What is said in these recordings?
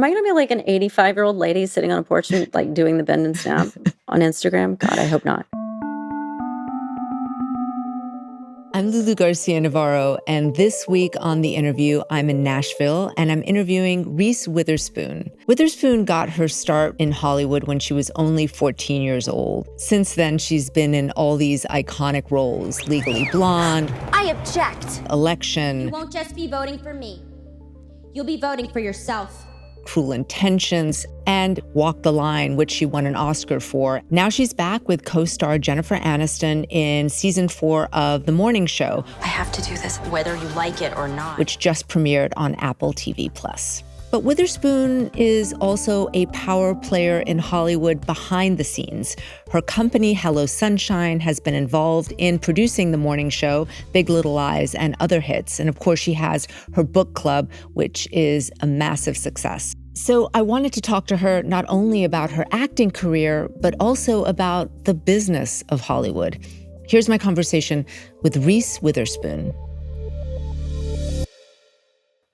I going to be like an 85-year-old lady sitting on a porch and like doing the bend and snap on Instagram? God, I hope not. I'm Lulu Garcia-Navarro, and this week on The Interview, I'm in Nashville, and I'm interviewing Reese Witherspoon. Witherspoon got her start in Hollywood when she was only 14 years old. Since then, she's been in all these iconic roles: Legally Blonde, I object. Election, You won't just be voting for me. You'll be voting for yourself. Cruel Intentions, and Walk the Line, which she won an Oscar for. Now she's back with co-star Jennifer Aniston in season 4 of The Morning Show. I have to do this whether you like it or not. Which just premiered on Apple TV+. But Witherspoon is also a power player in Hollywood behind the scenes. Her company, Hello Sunshine, has been involved in producing The Morning Show, Big Little Lies, and other hits. And of course, she has her book club, which is a massive success. So I wanted to talk to her not only about her acting career, but also about the business of Hollywood. Here's my conversation with Reese Witherspoon.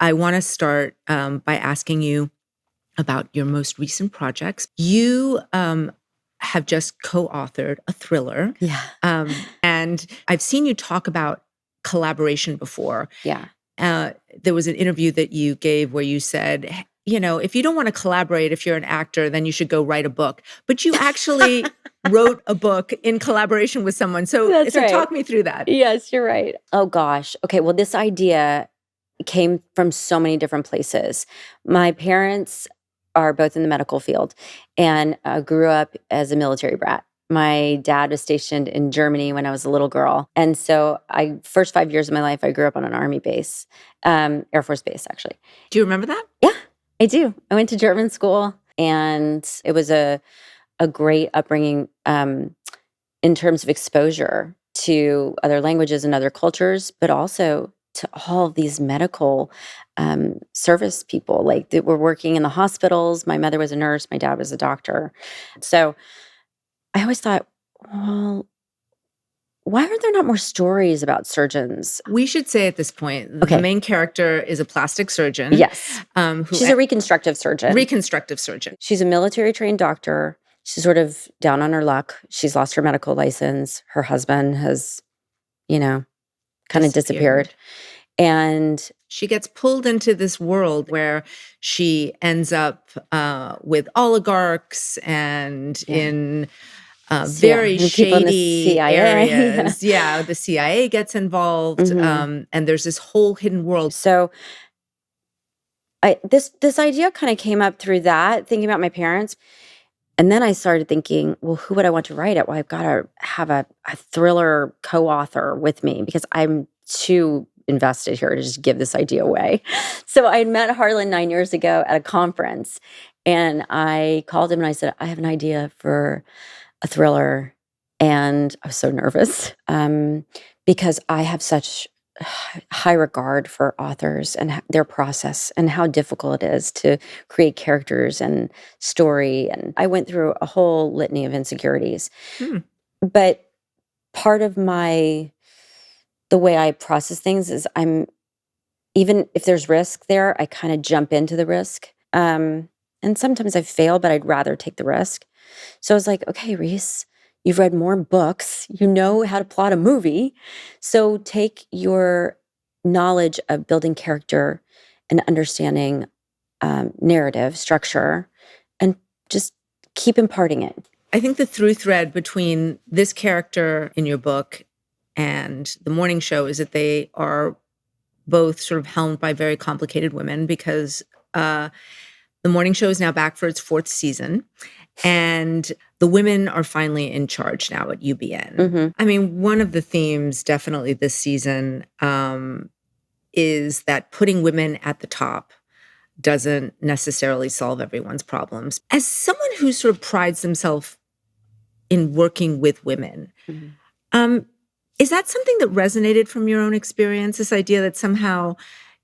I want to start by asking you about your most recent projects. You have just co-authored a thriller. Yeah. And I've seen you talk about collaboration before. Yeah. There was an interview that you gave where you said, you know, if you don't want to collaborate, if you're an actor, then you should go write a book. But you actually wrote a book in collaboration with someone. So Right. Talk me through that. Yes, you're right. Oh, gosh. Okay, well, this idea came from so many different places. My parents are both in the medical field and grew up as a military brat. My dad was stationed in Germany when I was a little girl. And so first 5 years of my life, I grew up on an Army base, Air Force base, actually. Do you remember that? Yeah, I do. I went to German school, and it was a great upbringing in terms of exposure to other languages and other cultures, but also to all of these medical service people, like that were working in the hospitals. My mother was a nurse. My dad was a doctor. So I always thought, well, why are there not more stories about surgeons? We should say at this point, Okay. the main character is a plastic surgeon. Yes. She's a reconstructive surgeon. Reconstructive surgeon. She's a military trained doctor. She's sort of down on her luck. She's lost her medical license. Her husband has, kind of disappeared. And she gets pulled into this world where she ends up with oligarchs and in very shady areas. Yeah, the CIA gets involved, and there's this whole hidden world. So this idea kind of came up through that, thinking about my parents. And then I started thinking, well, who would I want to write it? Well, I've got to have a thriller co-author with me because I'm too invested here to just give this idea away. So I met Harlan 9 years ago at a conference, and I called him and I said, I have an idea for a thriller. And I was so nervous because I have such high regard for authors and their process and how difficult it is to create characters and story. And I went through a whole litany of insecurities. But part of the way I process things is even if there's risk there, I kind of jump into the risk. And sometimes I fail, but I'd rather take the risk. So I was like, okay, Reese, you've read more books. You know how to plot a movie. So take your knowledge of building character and understanding narrative structure and just keep imparting it. I think the through thread between this character in your book and The Morning Show is that they are both sort of helmed by very complicated women because The Morning Show is now back for its 4th season. And the women are finally in charge now at UBN. I mean, one of the themes definitely this season is that putting women at the top doesn't necessarily solve everyone's problems. As someone who sort of prides themselves in working with women, is that something that resonated from your own experience, this idea that somehow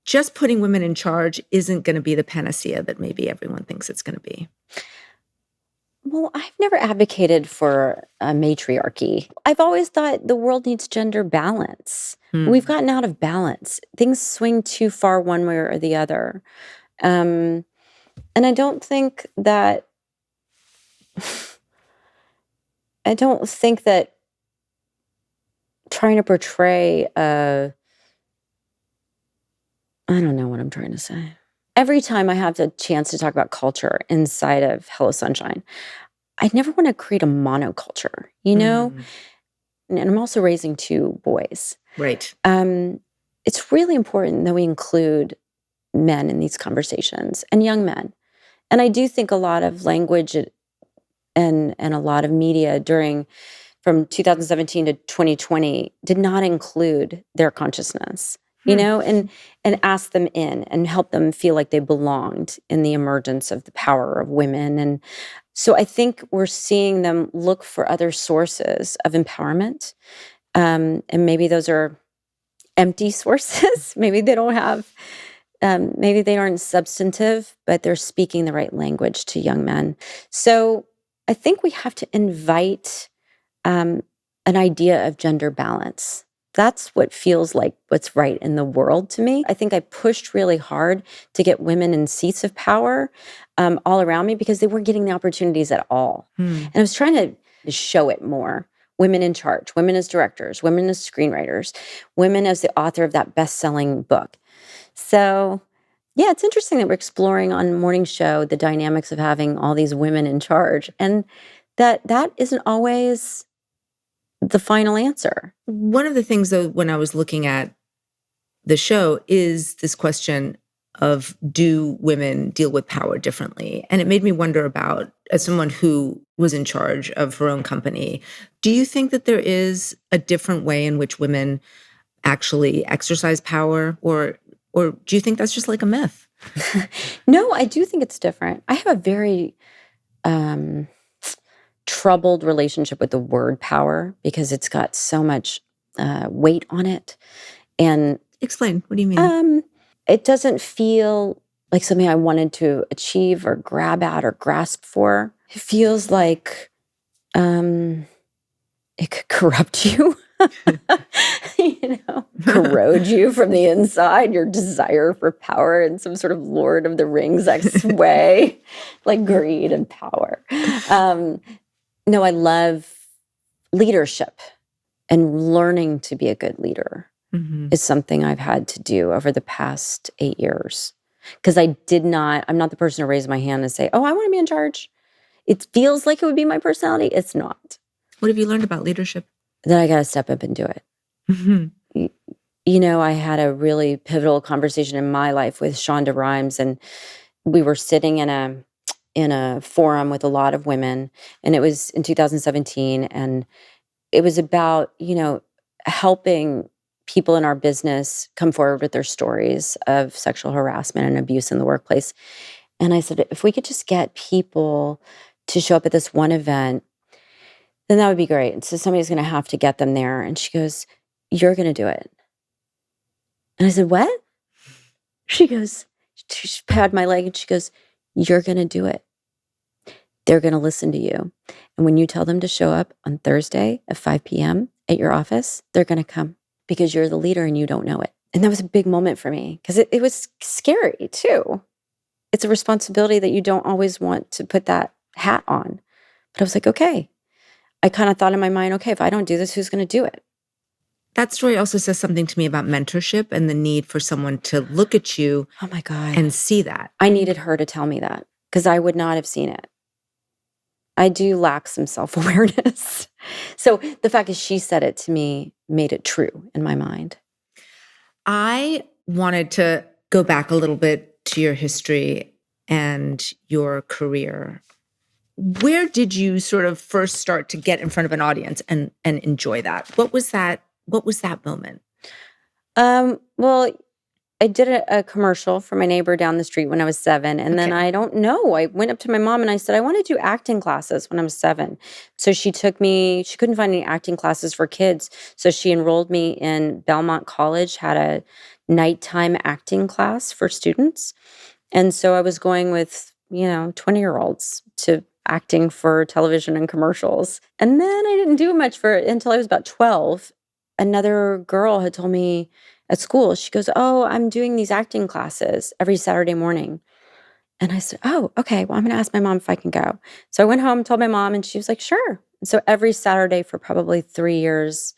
just putting women in charge isn't going to be the panacea that maybe everyone thinks it's going to be? Well, I've never advocated for a matriarchy. I've always thought the world needs gender balance. We've gotten out of balance. Things swing too far one way or the other. And I don't think that trying to portray I don't know what I'm trying to say. Every time I have the chance to talk about culture inside of Hello Sunshine, I never want to create a monoculture, you know? And I'm also raising 2 boys. Right. It's really important that we include men in these conversations and young men. And I do think a lot of language and a lot of media from 2017 to 2020 did not include their consciousness, you know, and ask them in and help them feel like they belonged in the emergence of the power of women. And so I think we're seeing them look for other sources of empowerment. And maybe those are empty sources. Maybe they don't have, maybe they aren't substantive, but they're speaking the right language to young men. So I think we have to invite an idea of gender balance. That's what feels like what's right in the world to me. I think I pushed really hard to get women in seats of power all around me because they weren't getting the opportunities at all. And I was trying to show it more. Women in charge, women as directors, women as screenwriters, women as the author of that best-selling book. So yeah, it's interesting that we're exploring on Morning Show the dynamics of having all these women in charge, and that isn't always the final answer. One of the things, though, when I was looking at the show is this question of, do women deal with power differently? And it made me wonder about, as someone who was in charge of her own company, do you think that there is a different way in which women actually exercise power, or do you think that's just like a myth? No, I do think it's different. I have a very troubled relationship with the word power because it's got so much weight on it. And explain, what do you mean? It doesn't feel like something I wanted to achieve or grab at or grasp for. It feels like it could corrupt you, you know, corrode you from the inside, your desire for power in some sort of Lord of the Rings-esque way, like greed and power. No, I love leadership, and learning to be a good leader is something I've had to do over the past 8 years. Because I'm not the person to raise my hand and say, oh, I want to be in charge. It feels like it would be my personality. It's not. What have you learned about leadership? Then I got to step up and do it. You know, I had a really pivotal conversation in my life with Shonda Rhimes, and we were sitting in a forum with a lot of women, and it was in 2017, and it was about, you know, helping people in our business come forward with their stories of sexual harassment and abuse in the workplace. And I said, if we could just get people to show up at this one event, then that would be great. And so somebody's going to have to get them there. And she goes, you're going to do it. And I said, what? She goes, she patted my leg and she goes, you're going to do it. They're going to listen to you. And when you tell them to show up on Thursday at 5 p.m. at your office, they're going to come because you're the leader and you don't know it. And that was a big moment for me because it was scary too. It's a responsibility that you don't always want to put that hat on. But I was like, okay. I kind of thought in my mind, okay, if I don't do this, who's going to do it? That story also says something to me about mentorship and the need for someone to look at you, oh my God, and see that. I needed her to tell me that because I would not have seen it. I do lack some self-awareness. So the fact that she said it to me made it true in my mind. I wanted to go back a little bit to your history and your career. Where did you sort of first start to get in front of an audience and enjoy that? What was that moment? Well, I did a commercial for my neighbor down the street when I was 7. And then I don't know. I went up to my mom and I said, I want to do acting classes when I was 7. So she couldn't find any acting classes for kids. So she enrolled me in Belmont College, had a nighttime acting class for students. And so I was going with, 20-year-olds to acting for television and commercials. And then I didn't do much for it until I was about 12. Another girl had told me at school, she goes, oh, I'm doing these acting classes every Saturday morning. And I said, oh, okay, well, I'm going to ask my mom if I can go. So I went home, told my mom, and she was like, sure. And so every Saturday for probably 3 years,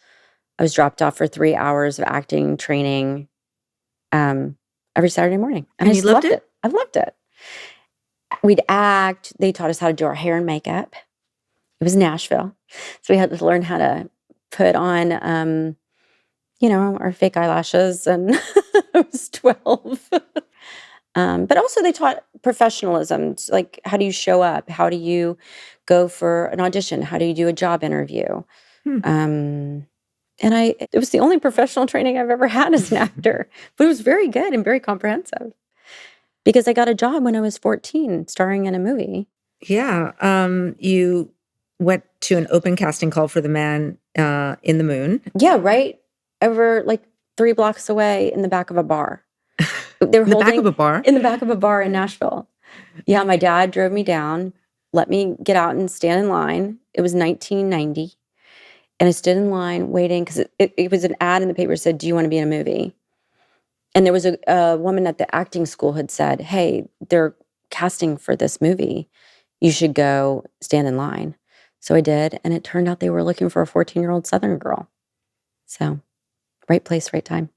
I was dropped off for 3 hours of acting training every Saturday morning. And I And you just loved loved it? it. I loved it. We'd act. They taught us how to do our hair and makeup. It was Nashville. So we had to learn how to put on, our fake eyelashes. And I was 12. But also they taught professionalism, like how do you show up? How do you go for an audition? How do you do a job interview? Hmm. It was the only professional training I've ever had as an actor, but it was very good and very comprehensive because I got a job when I was 14 starring in a movie. Yeah. You went to an open casting call for The Man in the Moon. Yeah, right over like 3 blocks away in the back of a bar. They were In the back of a bar? In the back of a bar in Nashville. Yeah, my dad drove me down, let me get out and stand in line. It was 1990. And I stood in line waiting because it was an ad in the paper that said, do you want to be in a movie? And there was a woman at the acting school had said, hey, they're casting for this movie. You should go stand in line. So I did. And it turned out they were looking for a 14-year-old Southern girl. So right place, right time.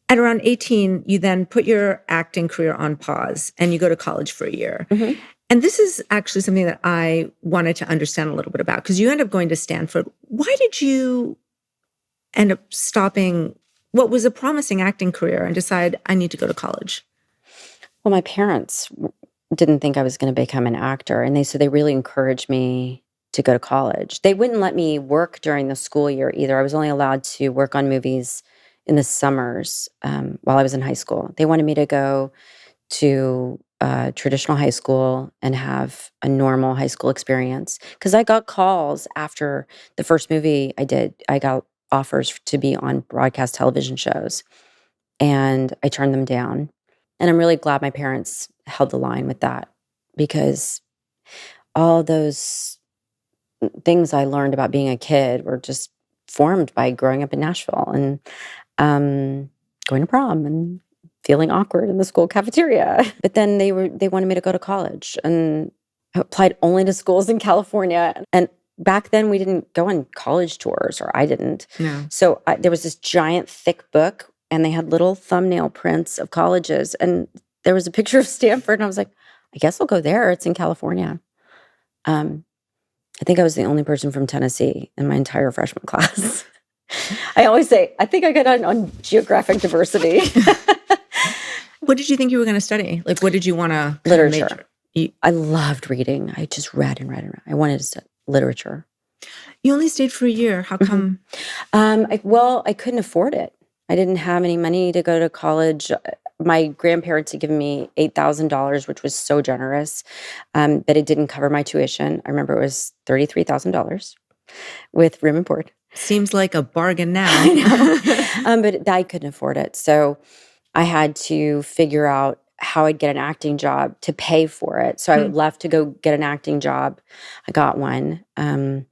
At around 18, you then put your acting career on pause and you go to college for a year. Mm-hmm. And this is actually something that I wanted to understand a little bit about because you end up going to Stanford. Why did you end up stopping what was a promising acting career and decide I need to go to college? Well, my parents didn't think I was going to become an actor. And they really encouraged me to go to college. They wouldn't let me work during the school year either. I was only allowed to work on movies in the summers while I was in high school. They wanted me to go to traditional high school and have a normal high school experience. Because I got calls after the first movie I did. I got offers to be on broadcast television shows. And I turned them down. And I'm really glad my parents held the line with that because all those things I learned about being a kid were just formed by growing up in Nashville and going to prom and feeling awkward in the school cafeteria. But then they wanted me to go to college, and I applied only to schools in California. And back then we didn't go on college tours, or I didn't. No. So there was this giant thick book, and they had little thumbnail prints of colleges, and there was a picture of Stanford, and I was like, I guess I'll go there. It's in California. I think I was the only person from Tennessee in my entire freshman class. I always say, I think I got on geographic diversity. What did you think you were going to study? Like, what did you want to Literature. major? I loved reading. I just read and read and read. I wanted to study literature. You only stayed for a year. How come? I couldn't afford it. I didn't have any money to go to college. My grandparents had given me $8,000, which was so generous, but it didn't cover my tuition. I remember it was $33,000 with room and board. Seems like a bargain now. I know. But I couldn't afford it. So I had to figure out how I'd get an acting job to pay for it. So I left to go get an acting job. I got one. And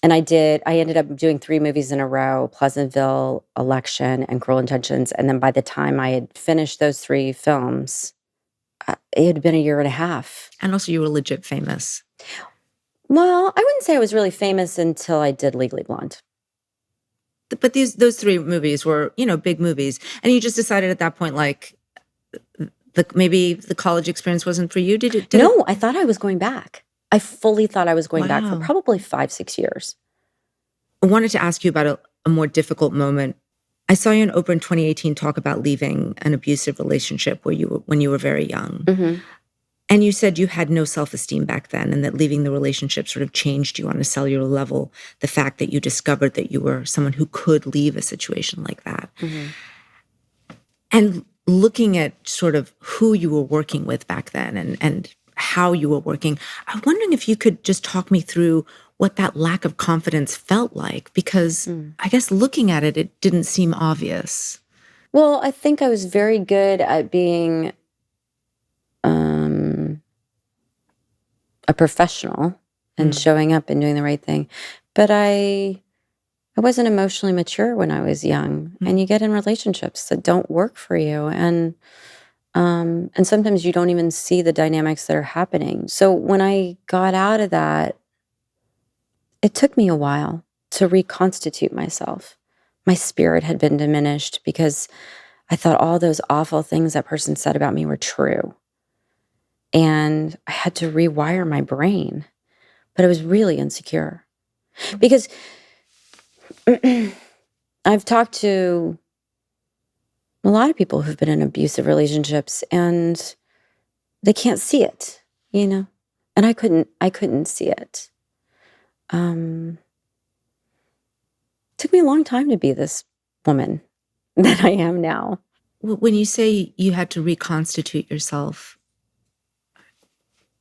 I ended up doing 3 movies in a row: Pleasantville, Election, and Cruel Intentions. And then by the time I had finished those 3 films, it had been a year and a half. And also you were legit famous. Well, I wouldn't say I was really famous until I did Legally Blonde. But those 3 movies were, big movies. And you just decided at that point, like, maybe the college experience wasn't for you? No, I thought I was going back. I fully thought I was going back for Wow. probably 5-6 years. I wanted to ask you about a more difficult moment. I saw you in Oprah in 2018 talk about leaving an abusive relationship when you were very young. Mm-hmm. And you said you had no self-esteem back then and that leaving the relationship sort of changed you on a cellular level, the fact that you discovered that you were someone who could leave a situation like that. Mm-hmm. And looking at sort of who you were working with back then and how you were working, I'm wondering if you could just talk me through what that lack of confidence felt like, because I guess looking at it, it didn't seem obvious. Well, I think I was very good at being a professional and showing up and doing the right thing. But I wasn't emotionally mature when I was young. And you get in relationships that don't work for you. And And sometimes you don't even see the dynamics that are happening. So when I got out of that, it took me a while to reconstitute myself. My spirit had been diminished because I thought all those awful things that person said about me were true. And I had to rewire my brain. But I was really insecure. Because I've talked to a lot of people who've been in abusive relationships and they can't see it, you know? And I couldn't see it. Took me a long time to be this woman that I am now. When you say you had to reconstitute yourself,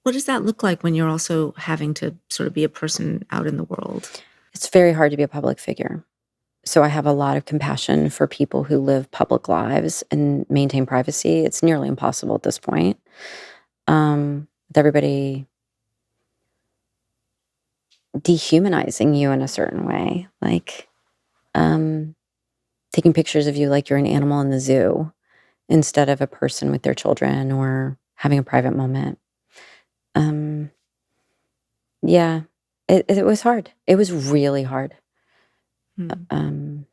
what does that look like when you're also having to sort of be a person out in the world? It's very hard to be a public figure. So I have a lot of compassion for people who live public lives and maintain privacy. It's nearly impossible at this point. With everybody dehumanizing you in a certain way, like taking pictures of you like you're an animal in the zoo instead of a person with their children or having a private moment. Yeah, it was hard. It was really hard. And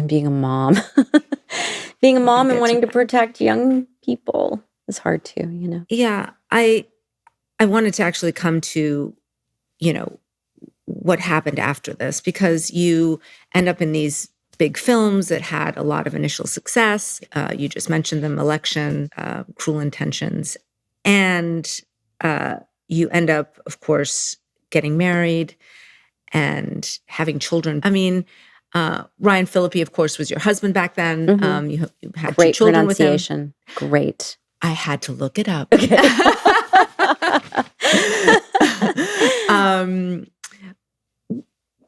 being a mom, and wanting to protect young people is hard too, you know? Yeah, I wanted to actually come to, what happened after this, because you end up in these big films that had a lot of initial success. You just mentioned them: Election, Cruel Intentions. And you end up, of course, getting married and having children. I mean, Ryan Phillippe, of course, was your husband back then. You had Great 2 children with him. pronunciation. Great. I had to look it up. Okay.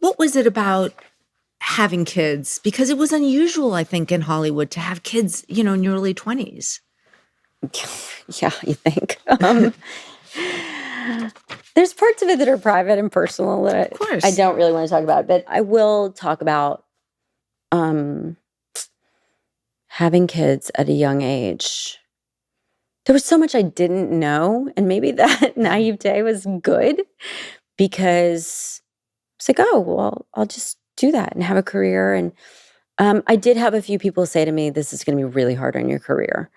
What was it about having kids? Because it was unusual, I think, in Hollywood to have kids, in your early 20s. Yeah, you think. There's parts of it that are private and personal that Of course. I don't really want to talk about, but I will talk about having kids at a young age. There was so much I didn't know, and maybe that naivete was good because it's like, oh, well, I'll just do that and have a career. And I did have a few people say to me, this is going to be really hard on your career.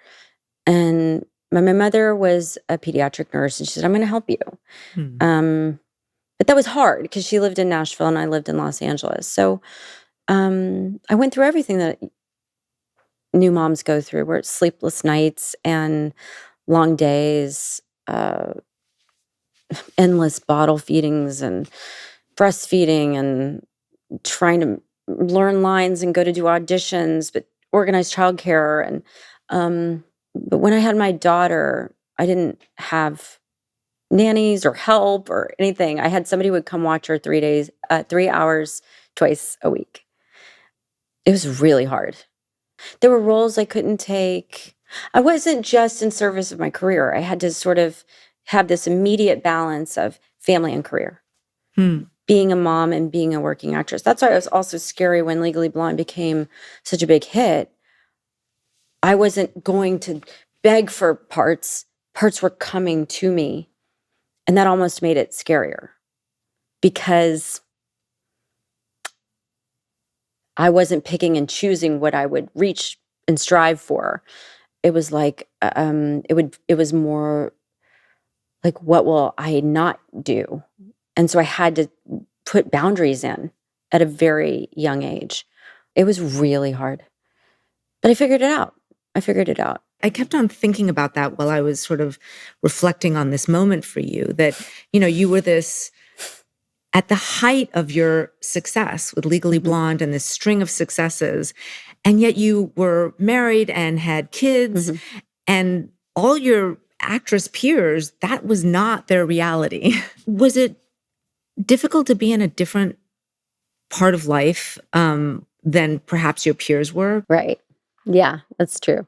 And my mother was a pediatric nurse, and she said, I'm going to help you. But that was hard because she lived in Nashville and I lived in Los Angeles. So I went through everything that new moms go through, where it's sleepless nights and long days, endless bottle feedings and breastfeeding and trying to learn lines and go to do auditions, but organize childcare. And but when I had my daughter, I didn't have nannies or help or anything. I had somebody who would come watch her 3 hours twice a week. It was really hard. There were roles I couldn't take. I wasn't just in service of my career. I had to sort of have this immediate balance of family and career. Being a mom and being a working actress. That's why it was also scary when Legally Blonde became such a big hit. I wasn't going to beg for parts. Parts were coming to me. And that almost made it scarier because I wasn't picking and choosing what I would reach and strive for. It was like, it was more like, what will I not do? And so I had to put boundaries in at a very young age. It was really hard, but I figured it out. I kept on thinking about that while I was sort of reflecting on this moment for you, that, you were this, at the height of your success with Legally Blonde and this string of successes, and yet you were married and had kids, and all your actress peers, that was not their reality. Was it difficult to be in a different part of life than perhaps your peers were? Right. Yeah, that's true.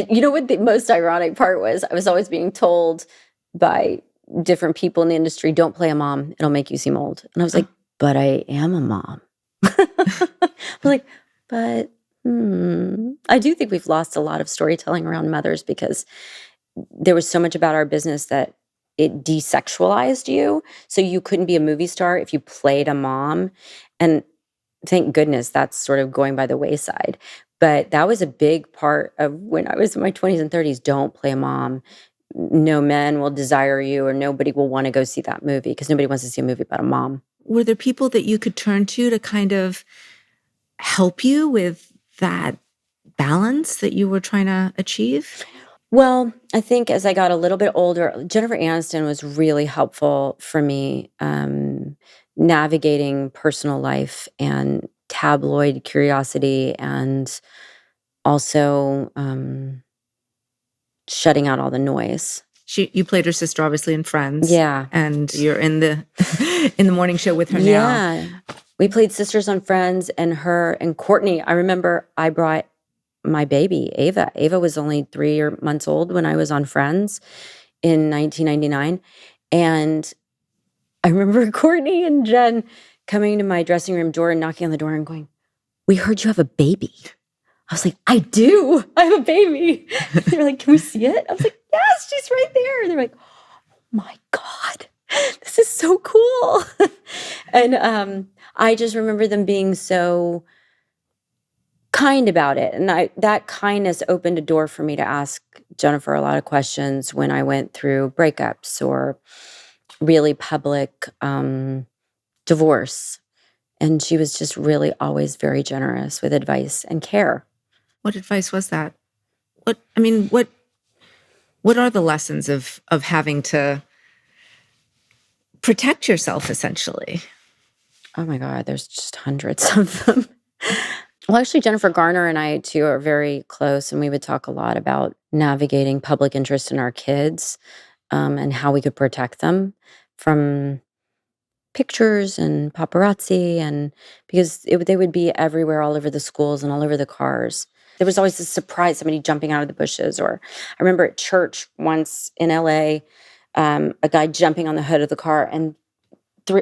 You know what the most ironic part was? I was always being told by different people in the industry, don't play a mom, it'll make you seem old. And I was like, but I am a mom. I was like, but I do think we've lost a lot of storytelling around mothers because there was so much about our business that it desexualized you. So you couldn't be a movie star if you played a mom. And thank goodness that's sort of going by the wayside. But that was a big part of when I was in my 20s and 30s. Don't play a mom. No men will desire you, or nobody will want to go see that movie because nobody wants to see a movie about a mom. Were there people that you could turn to kind of help you with that balance that you were trying to achieve? Well, I think as I got a little bit older, Jennifer Aniston was really helpful for me navigating personal life and tabloid curiosity, and also shutting out all the noise. You played her sister, obviously, in Friends. Yeah. And you're in the in the morning show with her now. Yeah. We played sisters on Friends, and her and Courtney. I remember I brought my baby, Ava. Ava was only 3 months old when I was on Friends in 1999. And I remember Courtney and Jen coming to my dressing room door and knocking on the door and going, "We heard you have a baby." I was like, "I do. I have a baby." They're like, "Can we see it?" I was like, "Yes, she's right there." And they're like, "Oh my God, this is so cool." And I just remember them being so kind about it. And that kindness opened a door for me to ask Jennifer a lot of questions when I went through breakups or really public divorce. And she was just really always very generous with advice and care. What advice was that? What are the lessons of having to protect yourself, essentially? Oh my God, there's just hundreds of them. Well, actually, Jennifer Garner and I, too, are very close, and we would talk a lot about navigating public interest in our kids and how we could protect them from pictures and paparazzi, and because they would be everywhere, all over the schools and all over the cars. There was always this surprise, somebody jumping out of the bushes. Or I remember at church once in LA, a guy jumping on the hood of the car, and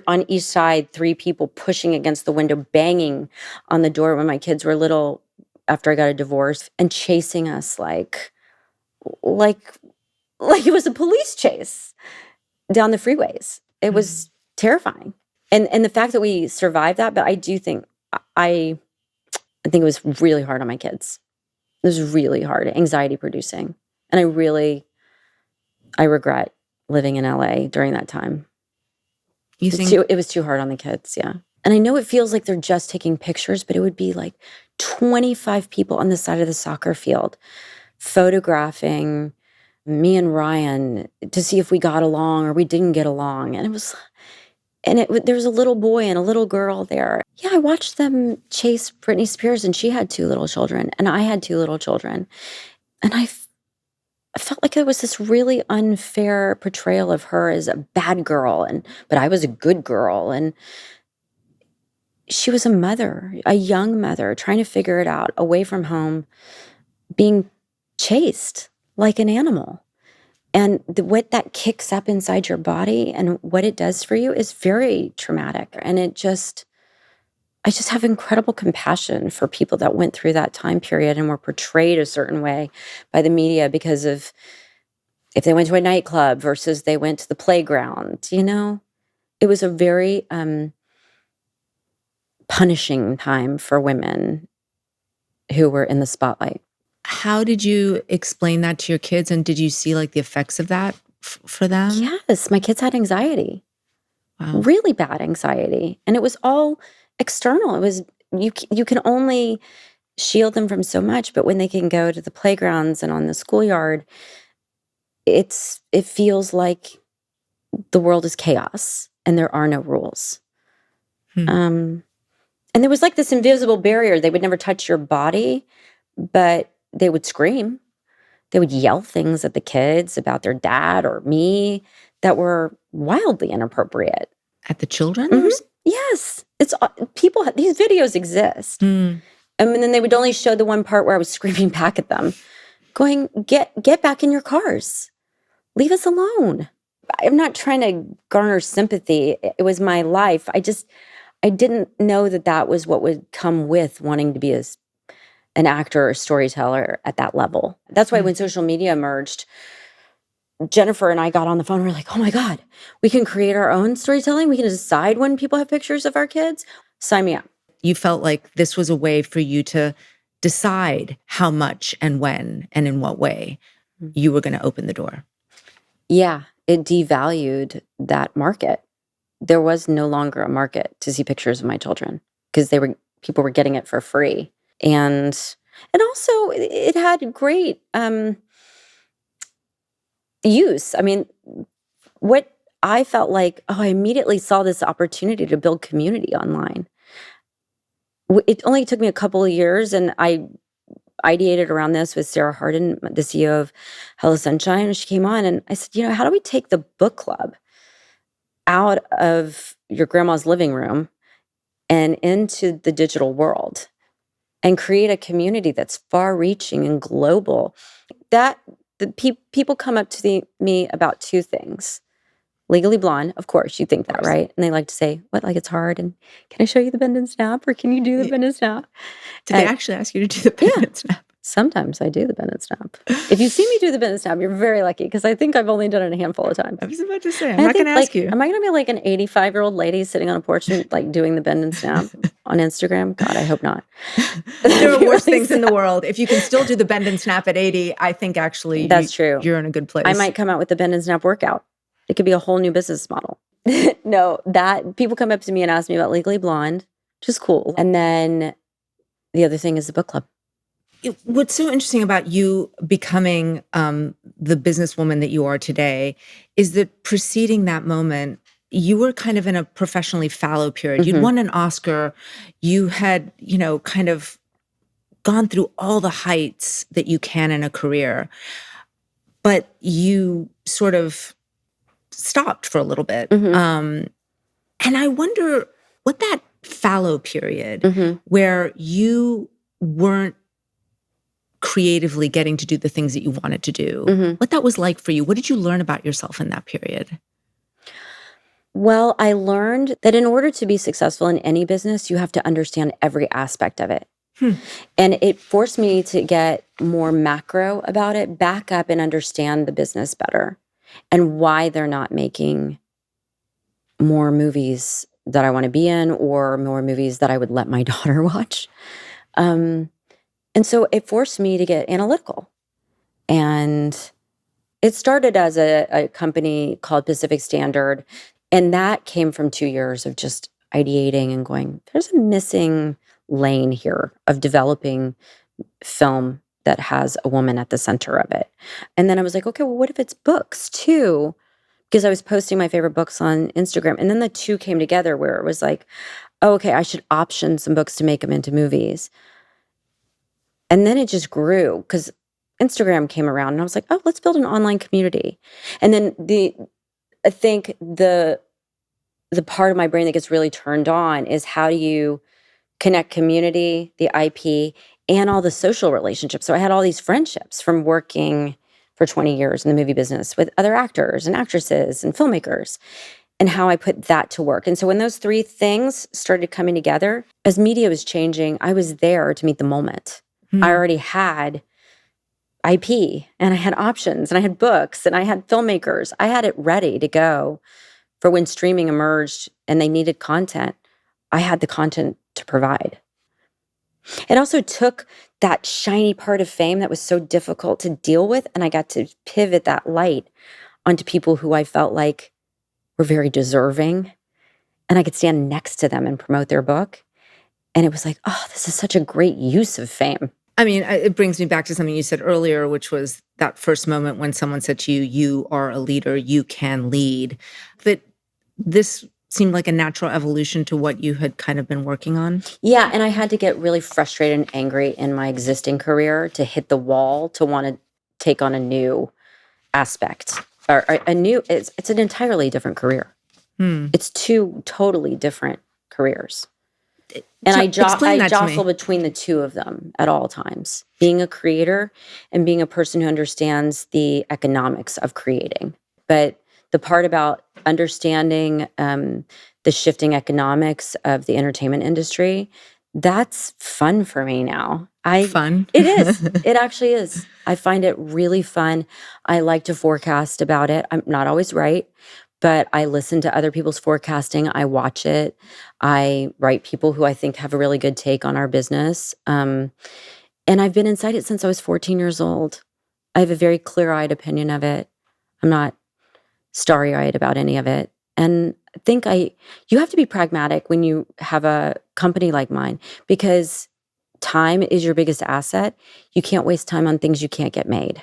on each side, 3 people pushing against the window, banging on the door when my kids were little after I got a divorce, and chasing us like it was a police chase down the freeways. It was terrifying. And the fact that we survived that, but I do think I think it was really hard on my kids. It was really hard, anxiety producing. And I regret living in LA during that time. You think It was too hard on the kids, yeah. And I know it feels like they're just taking pictures, but it would be like 25 people on the side of the soccer field photographing me and Ryan to see if we got along or we didn't get along. And there was a little boy and a little girl there. Yeah, I watched them chase Britney Spears, and she had 2 little children, and I had 2 little children. And I felt like it was this really unfair portrayal of her as a bad girl, but I was a good girl. And she was a mother, a young mother, trying to figure it out, away from home, being chased like an animal. And what that kicks up inside your body and what it does for you is very traumatic. And I just have incredible compassion for people that went through that time period and were portrayed a certain way by the media because of if they went to a nightclub versus they went to the playground. It was a very punishing time for women who were in the spotlight. How did you explain that to your kids, and did you see like the effects of that for them? Yes, my kids had anxiety. Wow. Really bad anxiety. And it was all external. It was you can only shield them from so much, but when they can go to the playgrounds and on the schoolyard, it feels like the world is chaos and there are no rules. And there was like this invisible barrier. They would never touch your body, but they would scream. They would yell things at the kids about their dad or me that were wildly inappropriate. At the children? Mm-hmm. Yes. It's people. These videos exist. And then they would only show the one part where I was screaming back at them, going, get back in your cars. Leave us alone. I'm not trying to garner sympathy. It was my life. I didn't know that was what would come with wanting to be an actor or storyteller at that level. That's why when social media emerged, Jennifer and I got on the phone. We're like, oh my God, we can create our own storytelling. We can decide when people have pictures of our kids. Sign me up. You felt like this was a way for you to decide how much and when and in what way you were going to open the door. Yeah, it devalued that market. There was no longer a market to see pictures of my children because people were getting it for free. And also it had great use. I mean, what I felt like, I immediately saw this opportunity to build community online. It only took me a couple of years, and I ideated around this with Sarah Hardin, the CEO of Hello Sunshine. She came on and I said, how do we take the book club out of your grandma's living room and into the digital world and create a community that's far-reaching and global? People come up to me about two things. Legally Blonde, of course, you think that, right? And they like to say, what, like it's hard? And can I show you the bend and snap? Or can you do the bend and snap? Did they actually ask you to do the bend and snap? Sometimes I do the bend and snap. If you see me do the bend and snap, you're very lucky because I think I've only done it a handful of times. I was about to say, I'm not going to ask you. Am I going to be like an 85-year-old lady sitting on a porch and like doing the bend and snap on Instagram? God, I hope not. There are worse things in the world. If you can still do the bend and snap at 80, I think actually that's true. You're in a good place. I might come out with the bend and snap workout. It could be a whole new business model. No, that people come up to me and ask me about Legally Blonde, which is cool. And then the other thing is the book club. What's so interesting about you becoming the businesswoman that you are today is that preceding that moment, you were kind of in a professionally fallow period. You'd won an Oscar. You had, kind of gone through all the heights that you can in a career. But you sort of stopped for a little bit. And I wonder what that fallow period where you weren't creatively getting to do the things that you wanted to do, what that was like for you. What did you learn about yourself in that period? Well, I learned that in order to be successful in any business, you have to understand every aspect of it. And it forced me to get more macro about it, back up and understand the business better and why they're not making more movies that I want to be in or more movies that I would let my daughter watch. And so it forced me to get analytical. And it started as a company called Pacific Standard. And that came from 2 years of just ideating and going, there's a missing lane here of developing film that has a woman at the center of it. And then I was like, okay, well, what if it's books too? Because I was posting my favorite books on Instagram. And then the two came together where it was like, oh, okay, I should option some books to make them into movies. And then it just grew because Instagram came around and I was like, oh, let's build an online community. And then I think the part of my brain that gets really turned on is how do you connect community, the IP, and all the social relationships. So I had all these friendships from working for 20 years in the movie business with other actors and actresses and filmmakers, and how I put that to work. And so when those three things started coming together, as media was changing, I was there to meet the moment. I already had IP and I had options and I had books and I had filmmakers. I had it ready to go for when streaming emerged and they needed content. I had the content to provide. It also took that shiny part of fame that was so difficult to deal with, and I got to pivot that light onto people who I felt like were very deserving, and I could stand next to them and promote their book. And it was like, oh, this is such a great use of fame. I mean, it brings me back to something you said earlier, which was that first moment when someone said to you, you are a leader, you can lead. That this seemed like a natural evolution to what you had kind of been working on. Yeah, and I had to get really frustrated and angry in my existing career to hit the wall to want to take on a new aspect. Or a new, it's an entirely different career. It's two totally different careers. And I jostle between the two of them at all times. Being a creator and being a person who understands the economics of creating. But the part about understanding the shifting economics of the entertainment industry, that's fun for me now. fun? It is. It actually is. I find it really fun. I like to forecast about it. I'm not always right, but I listen to other people's forecasting. I watch it. I write people who I think have a really good take on our business. And I've been inside it since I was 14 years old. I have a very clear-eyed opinion of it. I'm not starry-eyed about any of it. And I think you have to be pragmatic when you have a company like mine, because time is your biggest asset. You can't waste time on things you can't get made.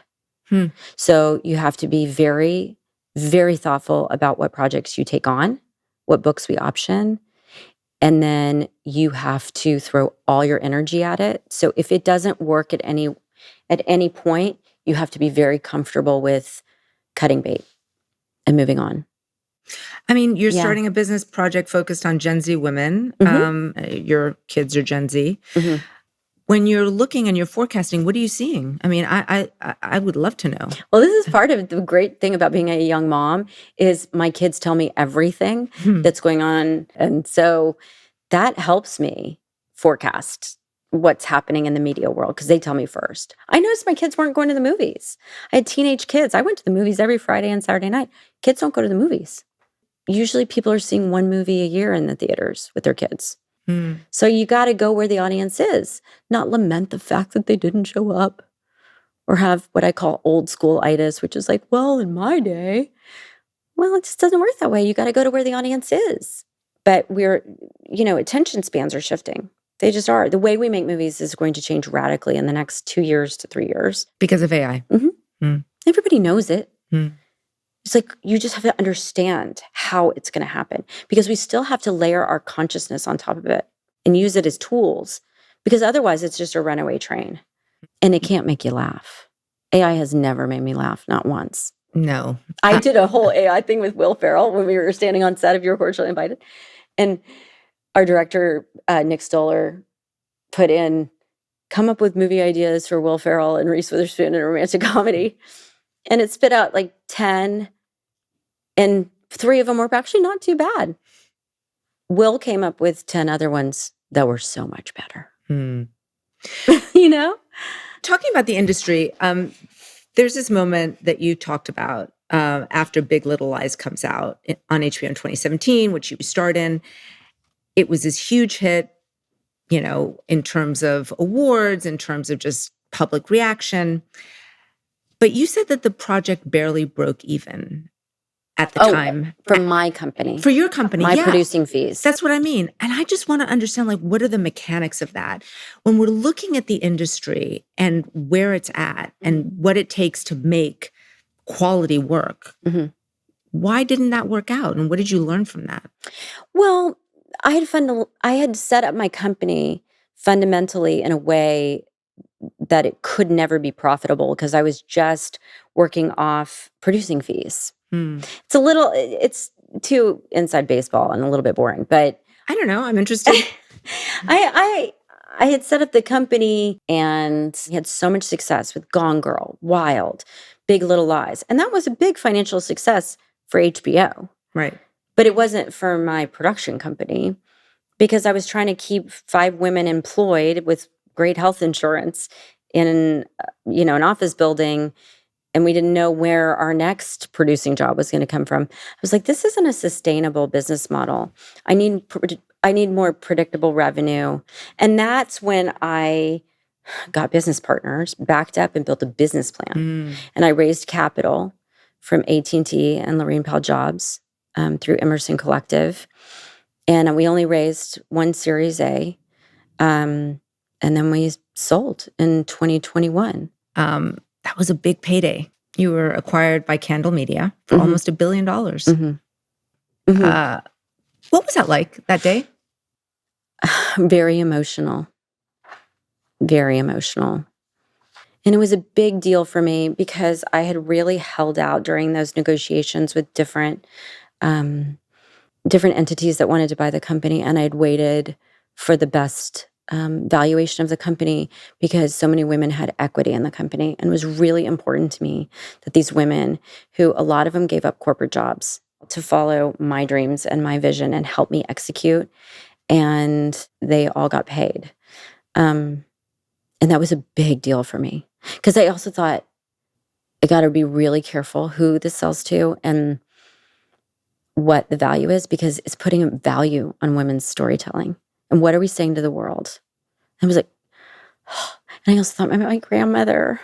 So you have to be very, very thoughtful about what projects you take on, what books we option, and then you have to throw all your energy at it. So if it doesn't work at any point, you have to be very comfortable with cutting bait and moving on. I mean, you're Yeah. starting a business project focused on Gen Z women. Your kids are Gen Z. Mhm. When you're looking and you're forecasting, what are you seeing? I mean, I would love to know. Well, this is part of the great thing about being a young mom is my kids tell me everything that's going on. And so that helps me forecast what's happening in the media world because they tell me first. I noticed my kids weren't going to the movies. I had teenage kids. I went to the movies every Friday and Saturday night. Kids don't go to the movies. Usually people are seeing one movie a year in the theaters with their kids. So you got to go where the audience is, not lament the fact that they didn't show up or have what I call old school itis, which is like, well, in my day. Well, it just doesn't work that way. You got to go to where the audience is. But attention spans are shifting. They just are. The way we make movies is going to change radically in the next 2 years to 3 years. Because of AI. Everybody knows it. It's like you just have to understand how it's going to happen because we still have to layer our consciousness on top of it and use it as tools because otherwise it's just a runaway train and it can't make you laugh. AI has never made me laugh, not once. No. I did a whole AI thing with Will Ferrell when we were standing on set of You Were Cordially Invited. And our director, Nick Stoller, put in, come up with movie ideas for Will Ferrell and Reese Witherspoon in a romantic comedy. And it spit out like 10, and 3 of them were actually not too bad. Will came up with 10 other ones that were so much better. Talking about the industry, there's this moment that you talked about after Big Little Lies comes out on HBO in 2017, which you starred in. It was this huge hit, in terms of awards, in terms of just public reaction. But you said that the project barely broke even at the time. For my company. For your company, my yeah. producing fees. That's what I mean. And I just want to understand, what are the mechanics of that? When we're looking at the industry and where it's at and what it takes to make quality work, why didn't that work out? And what did you learn from that? Well, I had set up my company fundamentally in a way that it could never be profitable because I was just working off producing fees. It's too inside baseball and a little bit boring, but I don't know. I'm interested. I had set up the company and had so much success with Gone Girl, Wild, Big Little Lies. And that was a big financial success for HBO. Right. But it wasn't for my production company because I was trying to keep 5 women employed with great health insurance in an office building, and we didn't know where our next producing job was going to come from. I was like, this isn't a sustainable business model. I need more predictable revenue. And that's when I got business partners, backed up and built a business plan. And I raised capital from AT&T and Lorraine Powell Jobs through Emerson Collective. And we only raised 1 Series A. And then we sold in 2021. That was a big payday. You were acquired by Candle Media for almost $1 billion. What was that like that day? Very emotional. Very emotional. And it was a big deal for me because I had really held out during those negotiations with different entities that wanted to buy the company. And I'd waited for the best valuation of the company because so many women had equity in the company. And it was really important to me that these women, who a lot of them gave up corporate jobs to follow my dreams and my vision and help me execute, and they all got paid. And And that was a big deal for me. Because I also thought, I got to be really careful who this sells to and what the value is, because it's putting a value on women's storytelling. And what are we saying to the world? I was like, and I also thought about my grandmother,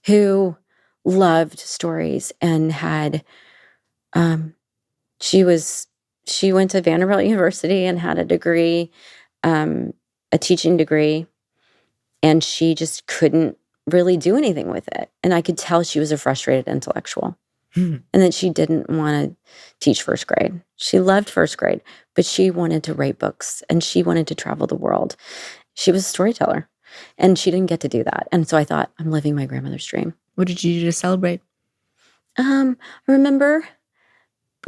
who loved stories and had, she went to Vanderbilt University and had a degree, a teaching degree, and she just couldn't really do anything with it. And I could tell she was a frustrated intellectual. And that she didn't want to teach first grade. She loved first grade, but she wanted to write books and she wanted to travel the world. She was a storyteller and she didn't get to do that. And so I thought, I'm living my grandmother's dream. What did you do to celebrate? I remember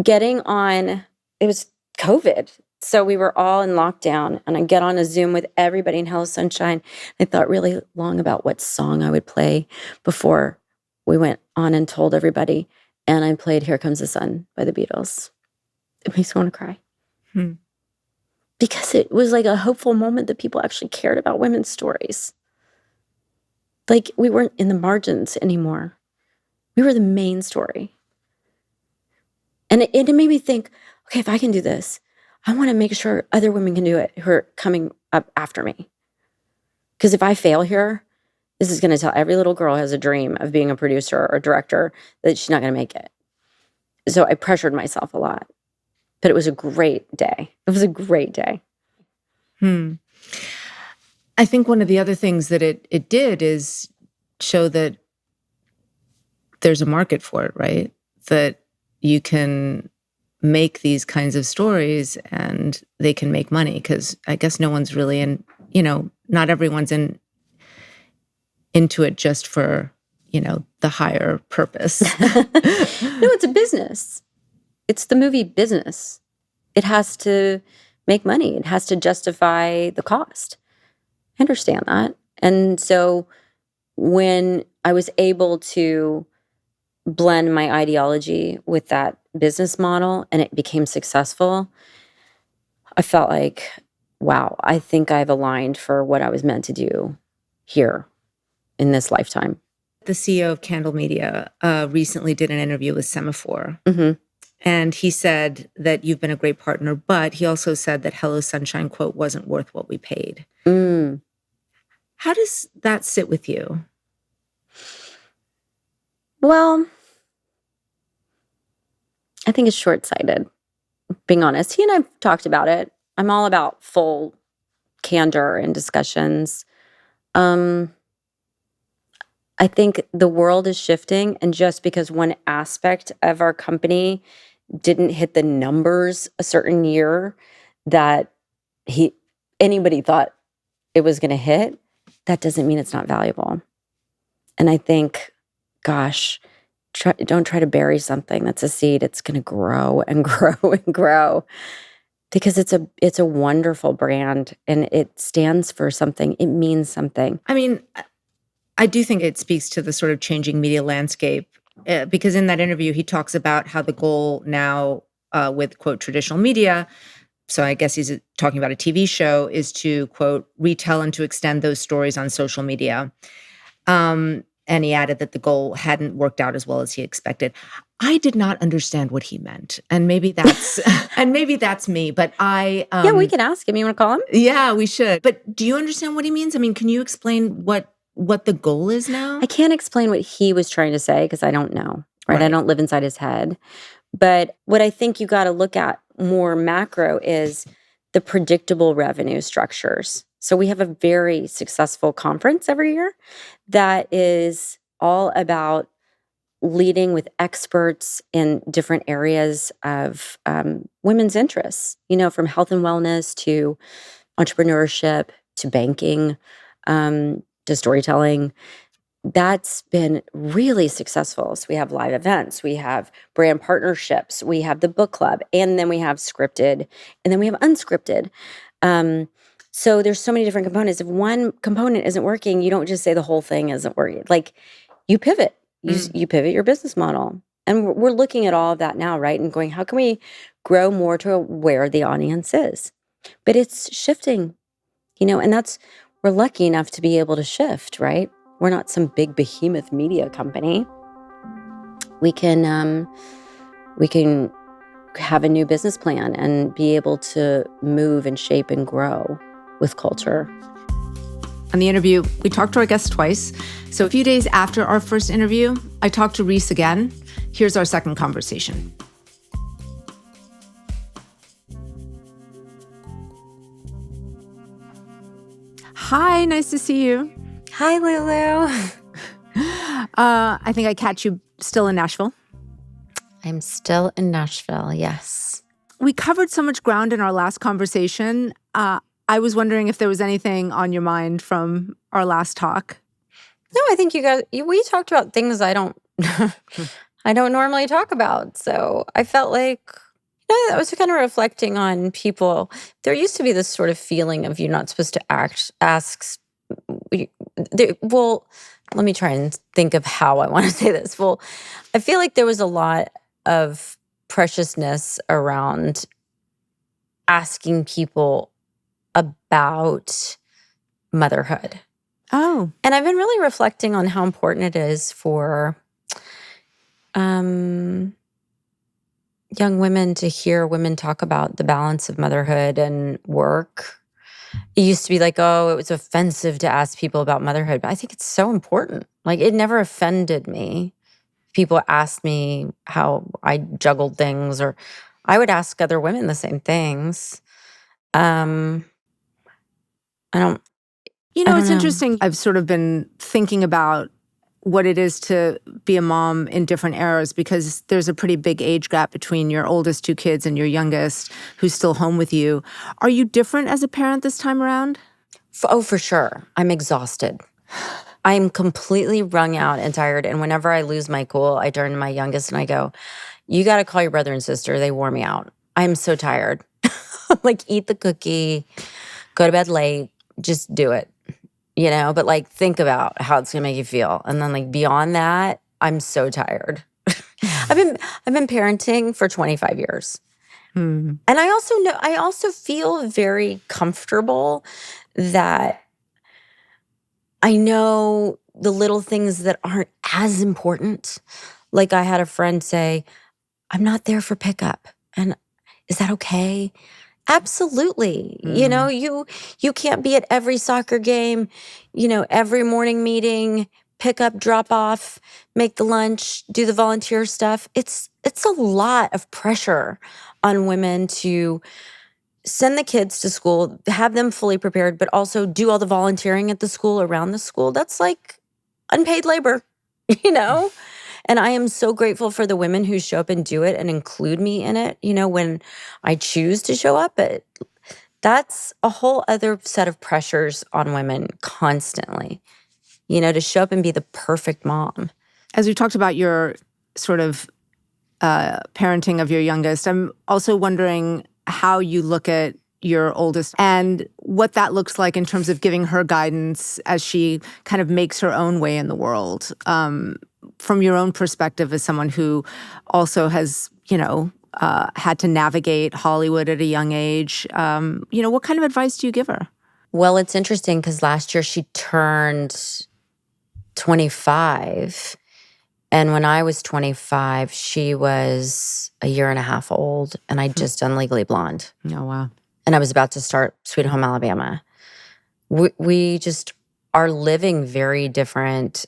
getting on, it was COVID. So we were all in lockdown and I get on a Zoom with everybody in Hello Sunshine. I thought really long about what song I would play before we went on and told everybody. And I played Here Comes the Sun by the Beatles. It makes me want to cry. Because it was like a hopeful moment that people actually cared about women's stories. Like we weren't in the margins anymore. We were the main story. And it made me think, okay, if I can do this, I want to make sure other women can do it who are coming up after me. Because if I fail here, this is going to tell every little girl who has a dream of being a producer or director that she's not going to make it. So I pressured myself a lot. But it was a great day. It was a great day. I think one of the other things that it did is show that there's a market for it, right? That you can make these kinds of stories and they can make money, because I guess no one's really not everyone's into it just for, the higher purpose. No, it's a business. It's the movie business. It has to make money. It has to justify the cost. I understand that. And so when I was able to blend my ideology with that business model and it became successful, I felt like, wow, I think I've aligned for what I was meant to do here in this lifetime. The CEO of Candle Media recently did an interview with Semaphore. And he said that you've been a great partner, but he also said that Hello Sunshine, quote, wasn't worth what we paid. How does that sit with you? Well, I think it's short-sighted, being honest. He and I've talked about it. I'm all about full candor in discussions. I think the world is shifting, and just because one aspect of our company didn't hit the numbers a certain year that anybody thought it was going to hit, that doesn't mean it's not valuable. And I think, gosh, don't try to bury something that's a seed. It's going to grow and grow and grow, because it's a wonderful brand and it stands for something. It means something. I mean, I do think it speaks to the sort of changing media landscape, because in that interview, he talks about how the goal now with, quote, traditional media, so I guess he's talking about a TV show, is to, quote, retell and to extend those stories on social media. And he added that the goal hadn't worked out as well as he expected. I did not understand what he meant. And maybe that's me, but yeah, we can ask him. You want to call him? Yeah, we should. But do you understand what he means? I mean, can you explain what the goal is now? I can't explain what he was trying to say because I don't know, right? I don't live inside his head. But what I think you got to look at more macro is the predictable revenue structures. So we have a very successful conference every year that is all about leading with experts in different areas of women's interests, from health and wellness to entrepreneurship to banking, to storytelling. That's been really successful. So we have live events, we have brand partnerships, we have the book club, and then we have scripted, and then we have unscripted. So there's so many different components. If one component isn't working, you don't just say the whole thing isn't working. Like you pivot, you pivot your business model. And we're looking at all of that now, right? And going, how can we grow more to where the audience is? But it's shifting, and that's we're lucky enough to be able to shift, right? We're not some big behemoth media company. We can have a new business plan and be able to move and shape and grow with culture. On the interview, we talked to our guests twice. So a few days after our first interview, I talked to Reese again. Here's our second conversation. Hi, nice to see you. Hi, Lulu. I think I catch you still in Nashville. I'm still in Nashville, yes. We covered so much ground in our last conversation. I was wondering if there was anything on your mind from our last talk. No, I think we talked about things I don't normally talk about. So I felt like, I was kind of reflecting on people. There used to be this sort of feeling of you're not supposed to ask. Well, let me try and think of how I want to say this. Well, I feel like there was a lot of preciousness around asking people about motherhood. Oh. And I've been really reflecting on how important it is for young women to hear women talk about the balance of motherhood and work. It used to be like, oh, it was offensive to ask people about motherhood, but I think it's so important. Like, it never offended me. People asked me how I juggled things, or I would ask other women the same things. It's interesting. I've sort of been thinking about what it is to be a mom in different eras, because there's a pretty big age gap between your oldest two kids and your youngest who's still home with you. Are you different as a parent this time around? For sure. I'm exhausted. I'm completely wrung out and tired. And whenever I lose my cool, I turn to my youngest and I go, you got to call your brother and sister. They wore me out. I'm so tired. Like, eat the cookie, go to bed late, just do it. But like, think about how it's gonna make you feel. And then, like, beyond that, I'm so tired. I've been parenting for 25 years. And I also feel very comfortable that I know the little things that aren't as important. Like, I had a friend say, I'm not there for pickup. And is that okay? Absolutely. You can't be at every soccer game, every morning meeting, pick up, drop off, make the lunch, do the volunteer stuff. It's a lot of pressure on women to send the kids to school, have them fully prepared, but also do all the volunteering at the school, around the school. That's like unpaid labor, And I am so grateful for the women who show up and do it and include me in it, when I choose to show up. But that's a whole other set of pressures on women constantly, to show up and be the perfect mom. As we talked about your sort of parenting of your youngest, I'm also wondering how you look at your oldest and what that looks like in terms of giving her guidance as she kind of makes her own way in the world. From your own perspective as someone who also has, had to navigate Hollywood at a young age, what kind of advice do you give her? Well, it's interesting because last year she turned 25. And when I was 25, she was a year and a half old, and I'd just done Legally Blonde. Oh, wow. And I was about to start Sweet Home Alabama. We just are living very different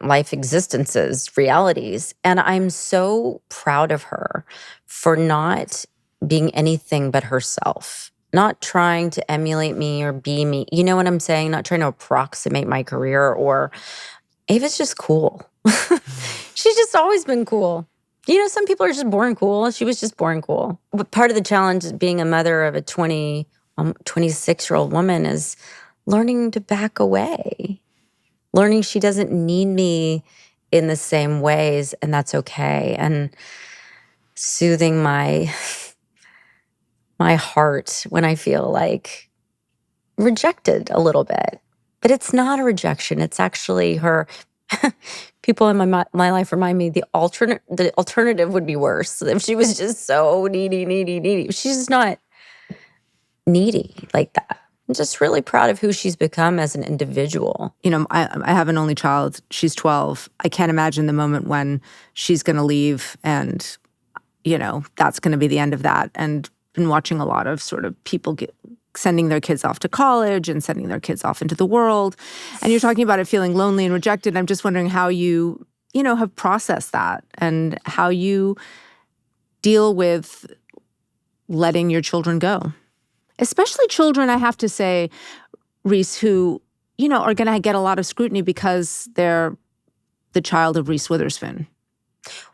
life existences, realities. And I'm so proud of her for not being anything but herself, not trying to emulate me or be me. You know what I'm saying? Not trying to approximate my career. Or Ava's just cool. She's just always been cool. Some people are just born cool. She was just born cool. But part of the challenge of being a mother of a 26-year-old woman is learning to back away. Learning she doesn't need me in the same ways, and that's okay. And soothing my heart when I feel like rejected a little bit. But it's not a rejection. It's actually her. People in my life remind me the alternative would be worse. If she was just so needy. She's not. needy like that. I'm just really proud of who she's become as an individual. You know, I have an only child. She's 12. I can't imagine the moment when she's going to leave and, you know, that's going to be the end of that. And been watching a lot of sort of people sending their kids off to college and sending their kids off into the world. And you're talking about it feeling lonely and rejected. I'm just wondering how you have processed that and how you deal with letting your children go. Especially children, I have to say, Reese, who, are going to get a lot of scrutiny because they're the child of Reese Witherspoon.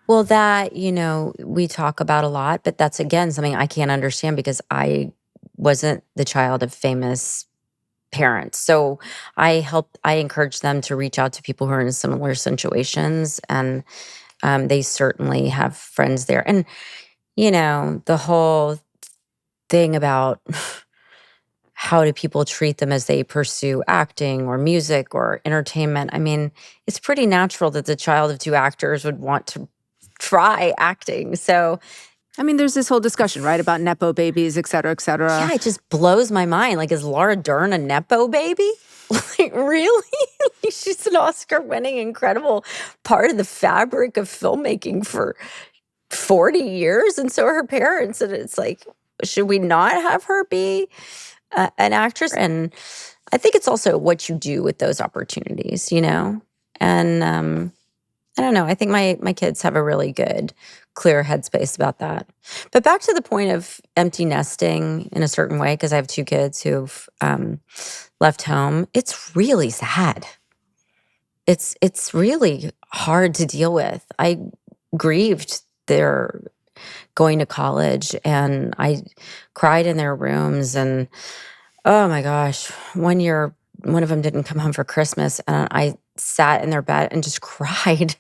Well, that, we talk about a lot, but that's, again, something I can't understand because I wasn't the child of famous parents. So I encourage them to reach out to people who are in similar situations, and they certainly have friends there. And, the whole thing about how do people treat them as they pursue acting or music or entertainment. I mean, it's pretty natural that the child of two actors would want to try acting. So, I mean, there's this whole discussion, right, about nepo babies, et cetera, et cetera. Yeah, it just blows my mind. Like, is Laura Dern a nepo baby? Like, really? She's an Oscar-winning, incredible part of the fabric of filmmaking for 40 years, and so are her parents. And it's like, should we not have her be an actress? And I think it's also what you do with those opportunities, And I don't know. I think my kids have a really good, clear headspace about that. But back to the point of empty nesting in a certain way, because I have two kids who've left home. It's really sad. It's really hard to deal with. I grieved their going to college, and I cried in their rooms. And oh my gosh, one year, one of them didn't come home for Christmas, and I sat in their bed and just cried.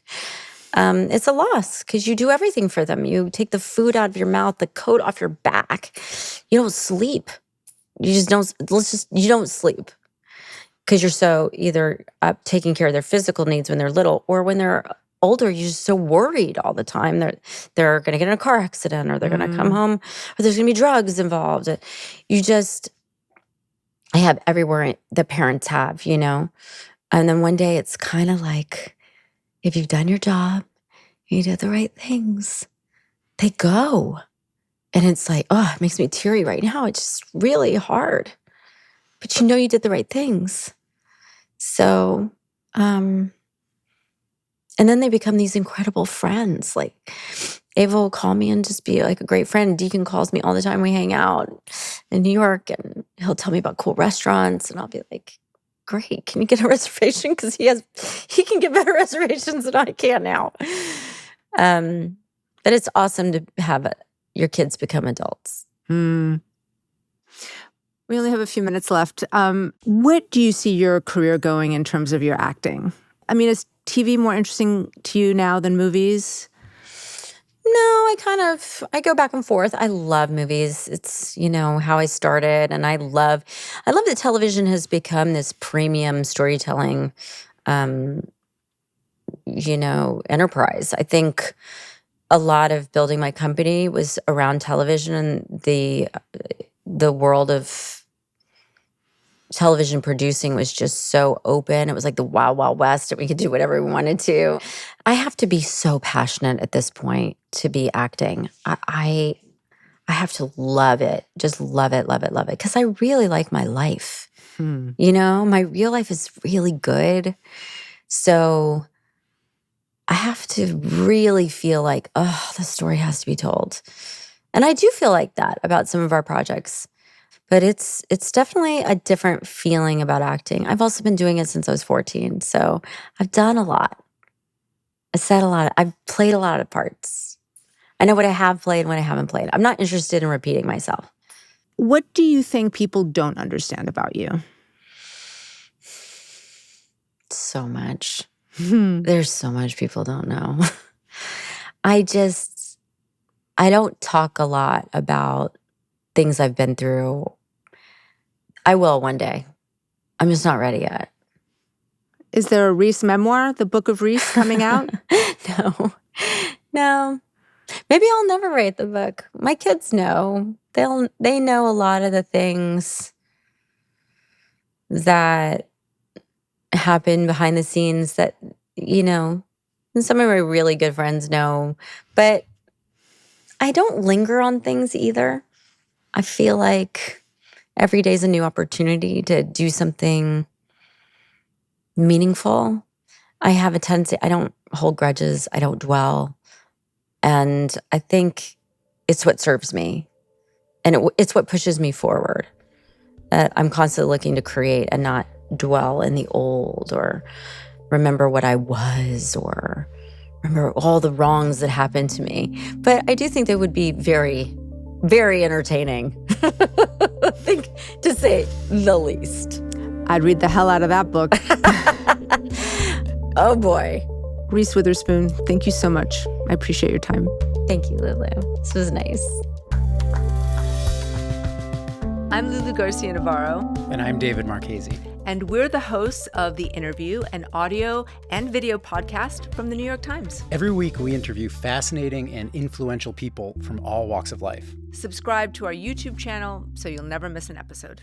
It's a loss because you do everything for them. You take the food out of your mouth, the coat off your back. You don't sleep. You don't sleep because you're so either taking care of their physical needs when they're little, or when they're older, you're just so worried all the time. They're going to get in a car accident, or they're going to come home, or there's going to be drugs involved. I have everywhere the parents have, And then one day it's kind of like, if you've done your job, you did the right things, they go. And it's like, it makes me teary right now. It's just really hard. But you did the right things. So, and then they become these incredible friends. Like, Ava will call me and just be like a great friend. Deacon calls me all the time. We hang out in New York, and he'll tell me about cool restaurants, and I'll be like, great, can you get a reservation? Because he can get better reservations than I can now. But it's awesome to have your kids become adults. We only have a few minutes left. What do you see your career going in terms of your acting? I mean, is TV more interesting to you now than movies? No, I go back and forth. I love movies. It's, how I started. And I love that television has become this premium storytelling, enterprise. I think a lot of building my company was around television, and the world of television producing was just so open. It was like the Wild Wild West, and we could do whatever we wanted to. I have to be so passionate at this point to be acting. I have to love it. Just love it, love it, love it. Because I really like my life. My real life is really good. So I have to really feel like, the story has to be told. And I do feel like that about some of our projects. But it's definitely a different feeling about acting. I've also been doing it since I was 14. So I've done a lot. I said a lot. I've played a lot of parts. I know what I have played and what I haven't played. I'm not interested in repeating myself. What do you think people don't understand about you? So much. There's so much people don't know. I don't talk a lot about things I've been through. I will one day. I'm just not ready yet. Is there a Reese memoir, the Book of Reese, coming out? No. Maybe I'll never write the book. My kids know. they know a lot of the things that happen behind the scenes that, and some of my really good friends know. But I don't linger on things either. I feel like every day is a new opportunity to do something meaningful. I have a tendency, I don't hold grudges, I don't dwell. And I think it's what serves me. And it's what pushes me forward. That I'm constantly looking to create and not dwell in the old or remember what I was or remember all the wrongs that happened to me. But I do think they would be very, very entertaining, I think, to say the least. I'd read the hell out of that book. Oh, boy. Reese Witherspoon, thank you so much. I appreciate your time. Thank you, Lulu. This was nice. I'm Lulu Garcia-Navarro. And I'm David Marchese. And we're the hosts of The Interview, an audio and video podcast from the New York Times. Every week, we interview fascinating and influential people from all walks of life. Subscribe to our YouTube channel so you'll never miss an episode.